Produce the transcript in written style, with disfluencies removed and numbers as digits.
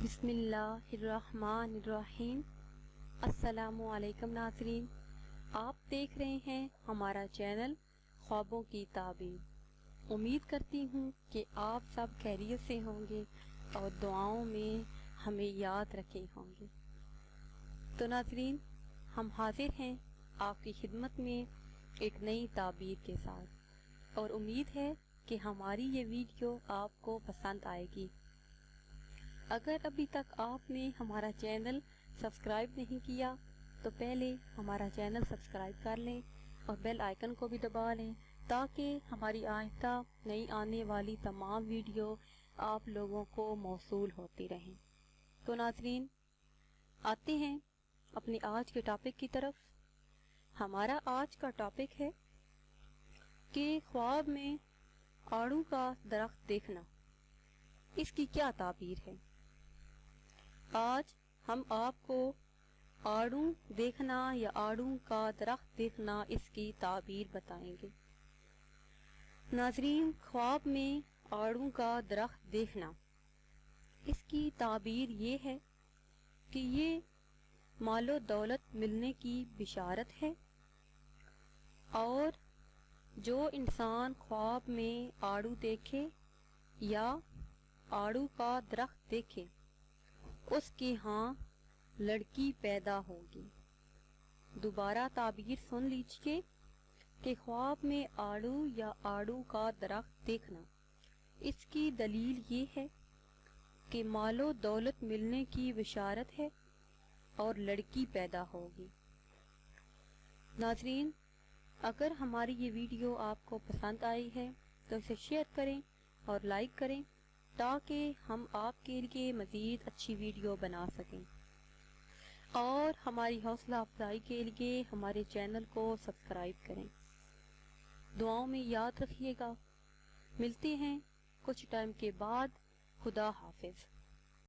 بسم اللہ الرحمن الرحیم۔ السلام علیکم ناظرین، آپ دیکھ رہے ہیں ہمارا چینل خوابوں کی تعبیر۔ امید کرتی ہوں کہ آپ سب خیریت سے ہوں گے اور دعاؤں میں ہمیں یاد رکھے ہوں گے۔ تو ناظرین، ہم حاضر ہیں آپ کی خدمت میں ایک نئی تعبیر کے ساتھ، اور امید ہے کہ ہماری یہ ویڈیو آپ کو پسند آئے گی۔ اگر ابھی تک آپ نے ہمارا چینل سبسکرائب نہیں کیا تو پہلے ہمارا چینل سبسکرائب کر لیں اور بیل آئیکن کو بھی دبا لیں تاکہ ہماری آئندہ نئی آنے والی تمام ویڈیو آپ لوگوں کو موصول ہوتی رہیں۔ تو ناظرین، آتے ہیں اپنے آج کے ٹاپک کی طرف۔ ہمارا آج کا ٹاپک ہے کہ خواب میں آڑو کا درخت دیکھنا، اس کی کیا تعبیر ہے۔ آج ہم آپ کو آڑو دیکھنا یا آڑو کا درخت دیکھنا اس کی تعبیر بتائیں گے۔ ناظرین، خواب میں آڑو کا درخت دیکھنا، اس کی تعبیر یہ ہے کہ یہ مال و دولت ملنے کی بشارت ہے، اور جو انسان خواب میں آڑو دیکھے یا آڑو کا درخت دیکھے اس کے ہاں لڑکی پیدا ہوگی۔ دوبارہ تعبیر سن لیجئے کہ خواب میں آڑو یا آڑو کا درخت دیکھنا، اس کی دلیل یہ ہے کہ مال و دولت ملنے کی بشارت ہے اور لڑکی پیدا ہوگی۔ ناظرین، اگر ہماری یہ ویڈیو آپ کو پسند آئی ہے تو اسے شیئر کریں اور لائک کریں تاکہ ہم آپ کے لیے مزید اچھی ویڈیو بنا سکیں، اور ہماری حوصلہ افزائی کے لیے ہمارے چینل کو سبسکرائب کریں۔ دعاؤں میں یاد رکھیے گا۔ ملتے ہیں کچھ ٹائم کے بعد۔ خدا حافظ۔